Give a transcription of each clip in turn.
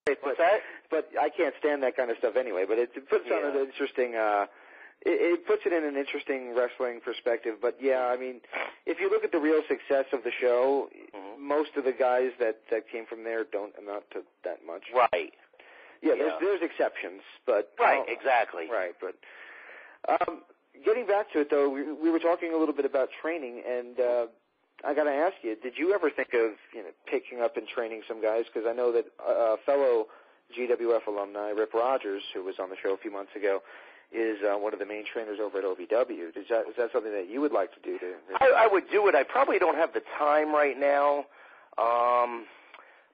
What's that? But I can't stand that kind of stuff anyway. But it puts on an interesting. It puts it in an interesting wrestling perspective. But yeah, I mean, if you look at the real success of the show, most of the guys that came from there don't amount to that much. Right. Yeah, there's exceptions, but exactly. Right, but getting back to it though, we were talking a little bit about training, and I got to ask you, did you ever think of picking up and training some guys? Because I know that fellow GWF alumni Rip Rogers, who was on the show a few months ago, is one of the main trainers over at OVW. Is that something that you would like to do? I would do it. I probably don't have the time right now.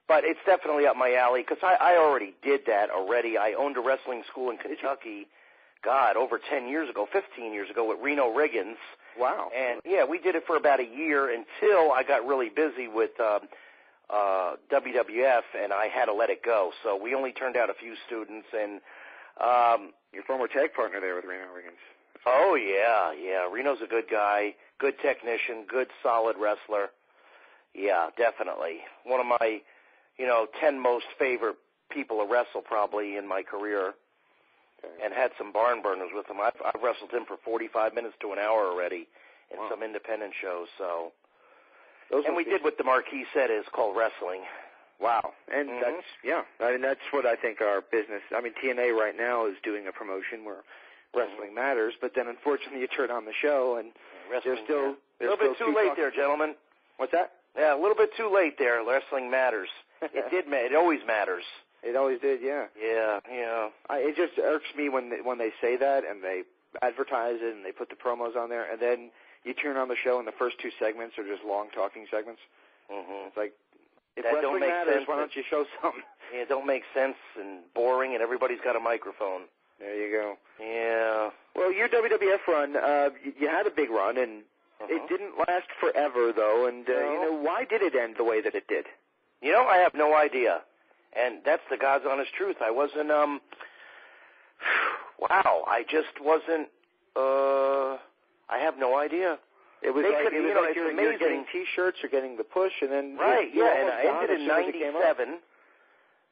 But it's definitely up my alley because I already did that already. I owned a wrestling school in Kentucky, over 10 years ago, 15 years ago with Reno Riggins. Wow. And, yeah, we did it for about a year until I got really busy with WWF, and I had to let it go. So we only turned out a few students. And your former tag partner there with Reno Riggins. Oh, yeah. Reno's a good guy, good technician, good, solid wrestler. Yeah, definitely. One of my 10 most favorite people to wrestle probably in my career, and had some barn burners with him. I've wrestled him for 45 minutes to an hour already in some independent shows. So, and we did what the Marquis said is called wrestling. Wow, and that's what I think our business. I mean, TNA right now is doing a promotion where wrestling matters, but then unfortunately you turn on the show and they're still a little bit too late there, gentlemen. What's that? Yeah, a little bit too late there. Wrestling matters. It always matters. It always did, yeah. Yeah. It just irks me when they say that and they advertise it and they put the promos on there, and then you turn on the show and the first two segments are just long talking segments. It's like, if that wrestling matters, why don't you show something? Yeah, it don't make sense and boring, and everybody's got a microphone. There you go. Yeah. Well, your WWF run, you had a big run, and it didn't last forever, though. And why did it end the way that it did? I have no idea. And that's the God's honest truth. I wasn't, I just wasn't, I have no idea. It was like you're getting T-shirts, you're getting the push, and then... Right, and I ended in 97.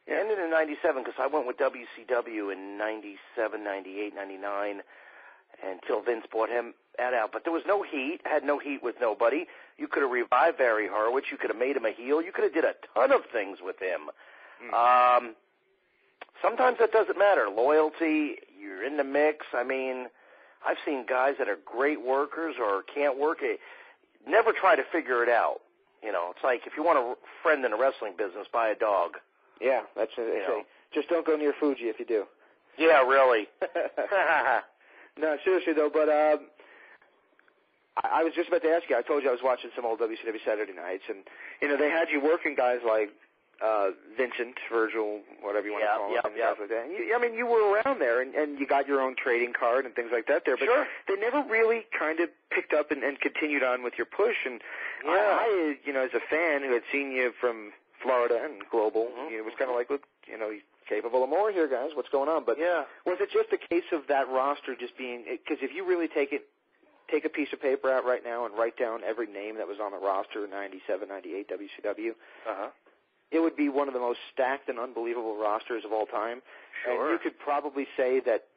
Yeah. Ended in 97 because I went with WCW in 97, 98, 99 until Vince bought him that out. But there was no heat, had no heat with nobody. You could have revived Barry Horowitz. You could have made him a heel. You could have did a ton of things with him. Sometimes that doesn't matter. Loyalty, you're in the mix. I mean, I've seen guys that are great workers or can't work it. Never try to figure it out. It's like if you want a friend in the wrestling business, buy a dog. Yeah, that's it. Just don't go near Fuji if you do. Yeah, really. No, seriously though, but I was just about to ask you. I told you I was watching some old WCW Saturday nights, and they had you working guys like Vincent, Virgil, whatever you want to call him, and stuff like that. And you were around there, and you got your own trading card and things like that there. But they never really kind of picked up and continued on with your push. And I, as a fan who had seen you from Florida and global, it was kind of like, look, capable of more here, guys. What's going on? But was it just a case of that roster just being? Because if you really take a piece of paper out right now and write down every name that was on the roster in 97, 98 WCW, it would be one of the most stacked and unbelievable rosters of all time. Sure. And you could probably say that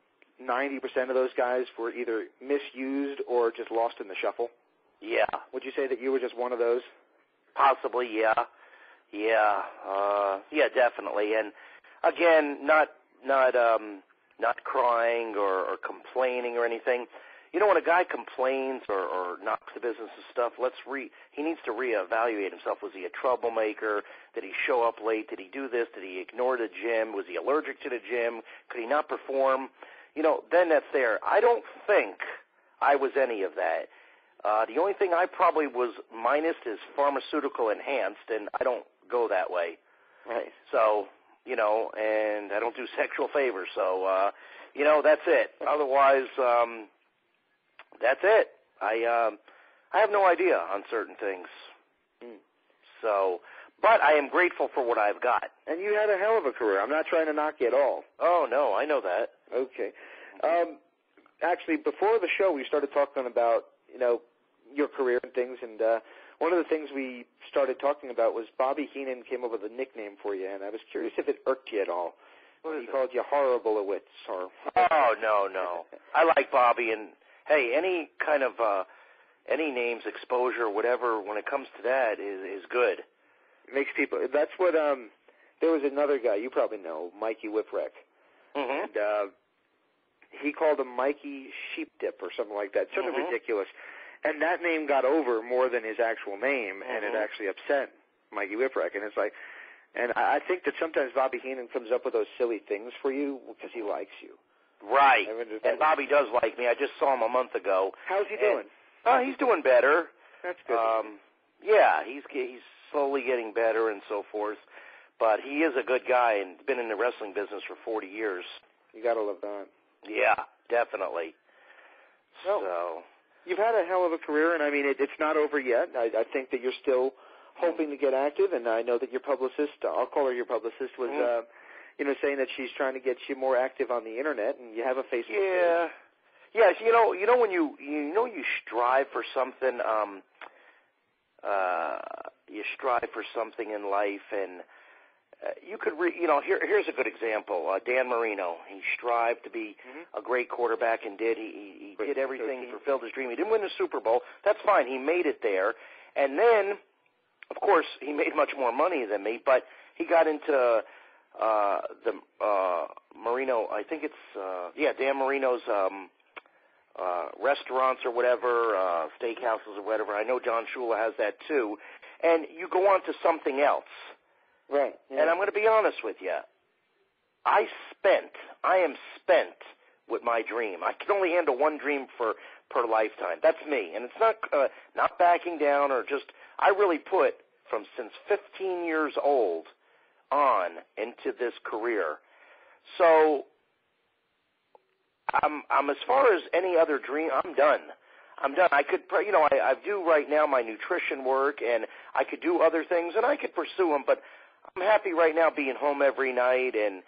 90% of those guys were either misused or just lost in the shuffle. Yeah. Would you say that you were just one of those? Possibly, yeah. Yeah, definitely. And again, not crying or complaining or anything. When a guy complains or knocks the business and stuff, he needs to reevaluate himself. Was he a troublemaker? Did he show up late? Did he do this? Did he ignore the gym? Was he allergic to the gym? Could he not perform? Then that's there. I don't think I was any of that. The only thing I probably was minus is pharmaceutical enhanced, and I don't go that way. Right. So, and I don't do sexual favors. So, that's it. Otherwise, that's it. I have no idea on certain things. So, but I am grateful for what I've got. And you had a hell of a career. I'm not trying to knock you at all. Oh, no, I know that. Okay. Actually, before the show, we started talking about, your career and things, and one of the things we started talking about was Bobby Heenan came up with a nickname for you, and I was curious if it irked you at all. He called you Horowitz, or... Oh, no. I like Bobby, and, hey, any kind of, any names, exposure, whatever, when it comes to that, is good. It makes people... That's what, there was another guy, you probably know, Mikey Whipwreck. Mm-hmm. And, he called him Mikey Sheep Dip or something like that, sort of ridiculous. And that name got over more than his actual name, and it actually upset Mikey Whipwreck. And it's like, and I think that sometimes Bobby Heenan comes up with those silly things for you because he likes you. Right. And Bobby does like me. I just saw him a month ago. How's he doing? He's doing better. That's good. Yeah, he's slowly getting better and so forth. But he is a good guy and been in the wrestling business for 40 years. You got to love that. Yeah, definitely. Well, so you've had a hell of a career, and I mean, it's not over yet. I think that you're still hoping to get active, and I know that your publicist, I'll call her your publicist, was, saying that she's trying to get you more active on the internet, and you have a Facebook page. Yes, you know when you strive for something, you strive for something in life, and you could, here's a good example. Dan Marino, he strived to be a great quarterback and did. He did everything to fulfill his dream. He didn't win the Super Bowl. That's fine. He made it there. And then, of course, he made much more money than me, but he got into the Marino, I think it's, Dan Marino's restaurants or whatever, steakhouses or whatever. I know John Shula has that too. And you go on to something else. Right. Yeah. And I'm going to be honest with you. I am spent with my dream. I can only handle one dream per lifetime. That's me. And it's not backing down or just, I really put since 15 years old on into this career. So I'm as far as any other dream, I'm done. I could, I do right now my nutrition work, and I could do other things, and I could pursue them, but I'm happy right now being home every night, and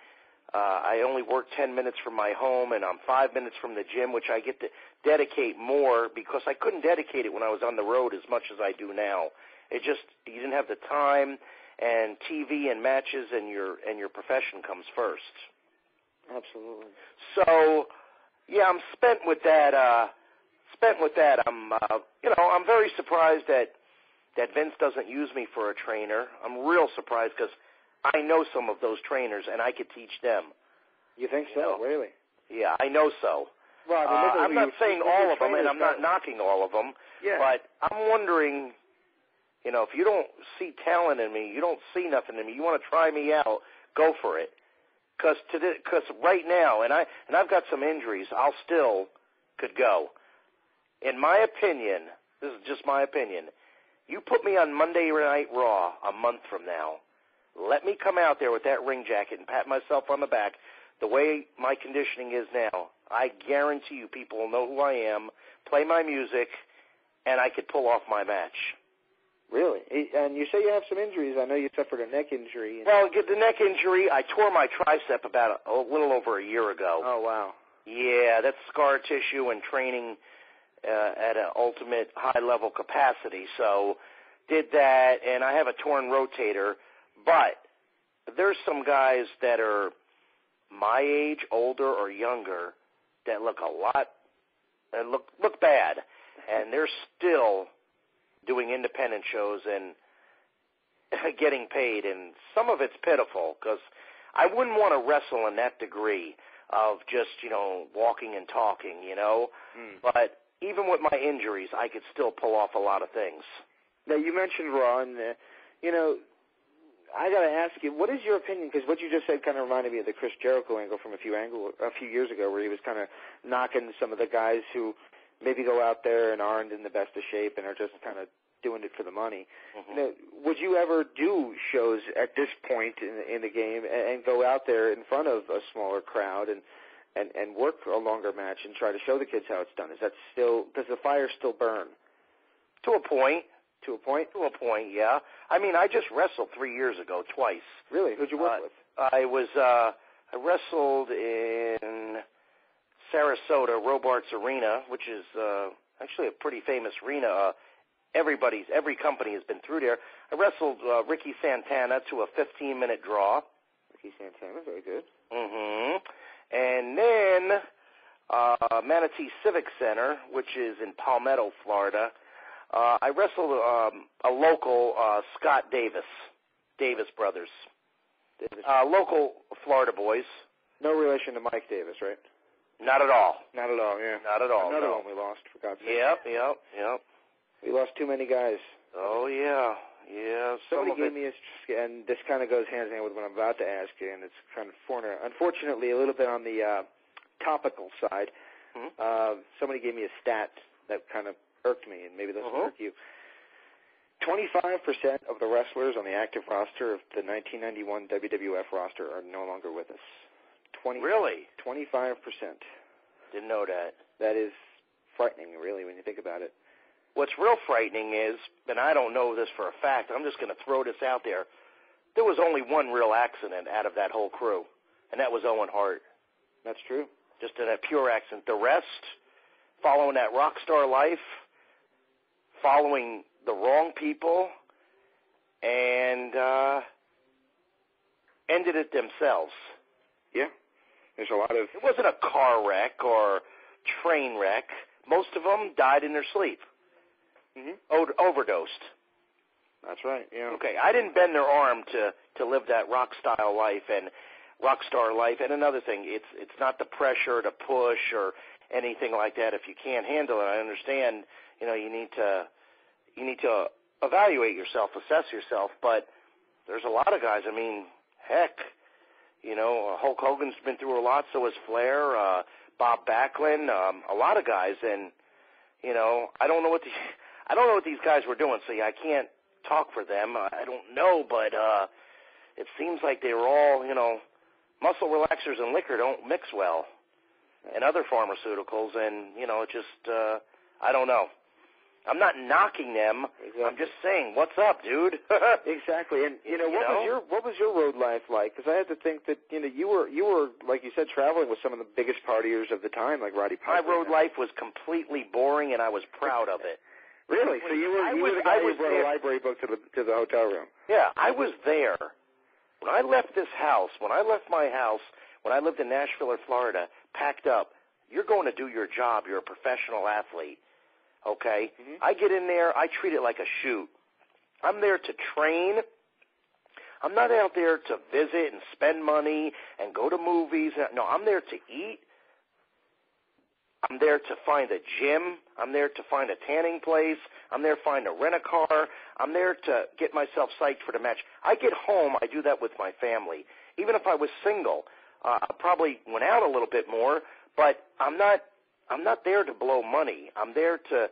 I only work 10 minutes from my home, and I'm 5 minutes from the gym, which I get to dedicate more because I couldn't dedicate it when I was on the road as much as I do now. You didn't have the time, and TV and matches and your profession comes first. Absolutely. So, yeah, I'm spent with that. I'm very surprised that Vince doesn't use me for a trainer. I'm real surprised because I know some of those trainers, and I could teach them. You think so? Really? Yeah, I know so. Well, I mean, I'm not saying all of them, and I'm not knocking all of them, but I'm wondering, if you don't see talent in me, you don't see nothing in me, you want to try me out, go for it. Because right now, and I've got some injuries, I'll still could go. In my opinion, this is just my opinion, you put me on Monday Night Raw a month from now, let me come out there with that ring jacket and pat myself on the back the way my conditioning is now. I guarantee you people will know who I am, play my music, and I could pull off my match. Really? And you say you have some injuries. I know you suffered a neck injury. Well, the neck injury, I tore my tricep about a little over a year ago. Oh, wow. Yeah, that's scar tissue and training at an ultimate high-level capacity. So did that, and I have a torn rotator. But there's some guys that are my age, older or younger, that look a lot, look bad, and they're still doing independent shows and getting paid, and some of it's pitiful because I wouldn't want to wrestle in that degree of just, walking and talking, But even with my injuries, I could still pull off a lot of things. Now, you mentioned Raw, and, I got to ask you, what is your opinion? Because what you just said kind of reminded me of the Chris Jericho angle from a few years ago, where he was kind of knocking some of the guys who maybe go out there and aren't in the best of shape and are just kind of doing it for the money. Mm-hmm. Would you ever do shows at this point in the game and go out there in front of a smaller crowd and work a longer match and try to show the kids how it's done? Is that still, does the fire still burn? To a point. To a point? To a point, yeah. I mean, I just wrestled 3 years ago, twice. Really? Who'd you work with? I wrestled in Sarasota, Robarts Arena, which is actually a pretty famous arena. every company has been through there. I wrestled Ricky Santana to a 15-minute draw. Ricky Santana, very good. Mm-hmm. And then Manatee Civic Center, which is in Palmetto, Florida. I wrestled a local Scott Davis brothers. Local Florida boys. No relation to Mike Davis, right? Not at all. Not at all, yeah. Not at all. Another one we lost, for God's sake. Yep. We lost too many guys. Oh, yeah. Somebody gave me and this kind of goes hand in hand with what I'm about to ask you, and it's kind of unfortunately a little bit on the topical side. Mm-hmm. Somebody gave me a stat that kind of irked me, and maybe this will irk you. 25% of the wrestlers on the active roster of the 1991 WWF roster are no longer with us. Really? 25%. Didn't know that. That is frightening, really, when you think about it. What's real frightening is, and I don't know this for a fact, I'm just going to throw this out there, there was only one real accident out of that whole crew, and that was Owen Hart. That's true. Just a pure accident. The rest, following that rock star life, following the wrong people, and ended it themselves. Yeah. There's a lot of... It wasn't a car wreck or train wreck. Most of them died in their sleep. Mm-hmm. Overdosed. That's right, yeah. Okay, I didn't bend their arm to live that rock style life and rock star life. And another thing, it's not the pressure to push or anything like that. If you can't handle it, I understand, you need to evaluate yourself, assess yourself, but there's a lot of guys. I mean, heck, Hulk Hogan's been through a lot, so has Flair, Bob Backlund, a lot of guys, and I don't know what these guys were doing, so I can't talk for them. I don't know, but it seems like they were all, muscle relaxers and liquor don't mix well, and other pharmaceuticals, and it just I don't know. I'm not knocking them. Exactly. I'm just saying, what's up, dude? Exactly. And what was your road life like? Because I had to think that you were like you said, traveling with some of the biggest partiers of the time, like Roddy Piper. My road life was completely boring, and I was proud of it. Really? So you were the guy who brought a library book to the hotel room? Yeah, I was there. When I left this house, when I left my house, when I lived in Nashville or Florida, packed up, you're going to do your job. You're a professional athlete. Okay? Mm-hmm. I get in there, I treat it like a shoot. I'm there to train. I'm not out there to visit and spend money and go to movies. No, I'm there to eat. I'm there to find a gym. I'm there to find a tanning place. I'm there to find a rent-a-car. I'm there to get myself psyched for the match. I get home, I do that with my family. Even if I was single, I probably went out a little bit more, but I'm not there to blow money. I'm there to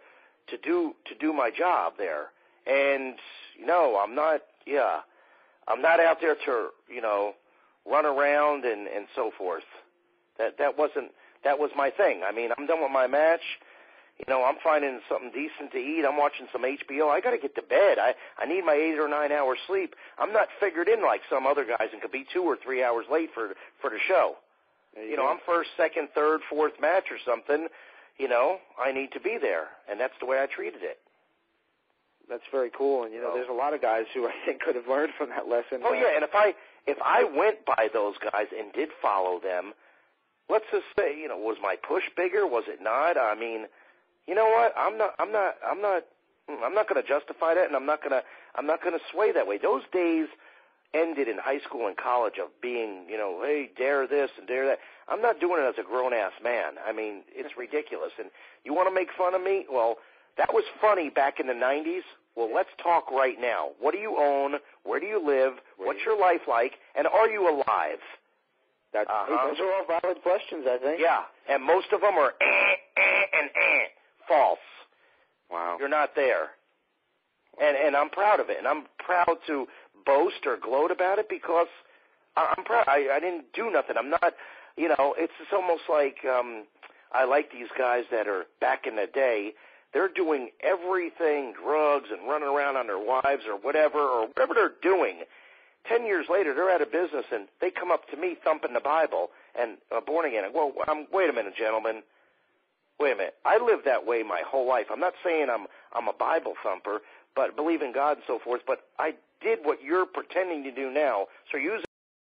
do my job there. And I'm not out there to run around and so forth. That was my thing. I mean, I'm done with my match. I'm finding something decent to eat. I'm watching some HBO. I got to get to bed. I need my 8 or 9 hours sleep. I'm not figured in like some other guys and could be 2 or 3 hours late for the show. I'm first, second, third, fourth match or something. I need to be there, and that's the way I treated it. That's very cool, and there's a lot of guys who I think could have learned from that lesson. Oh yeah, and if I went by those guys and did follow them, let's just say, was my push bigger? Was it not? I mean, you know what? I'm not going to justify that, and I'm not going to sway that way. Those days ended in high school and college of being, hey, dare this and dare that. I'm not doing it as a grown-ass man. I mean, it's ridiculous. And you want to make fun of me? Well, that was funny back in the 90s. Well, let's talk right now. What do you own? Where do you live? What's your life like? And are you alive? Those are all valid questions, I think. Yeah, and most of them are false. Wow. You're not there. And I'm proud of it. And I'm proud to boast or gloat about it because I'm proud. I didn't do nothing. I'm not, it's almost like I like these guys that are back in the day. They're doing everything, drugs and running around on their wives or whatever they're doing. 10 years later, they're out of business, and they come up to me thumping the Bible and born again. And, well, wait a minute, gentlemen. Wait a minute. I lived that way my whole life. I'm not saying I'm a Bible thumper, but believe in God and so forth. But I did what you're pretending to do now. So you're using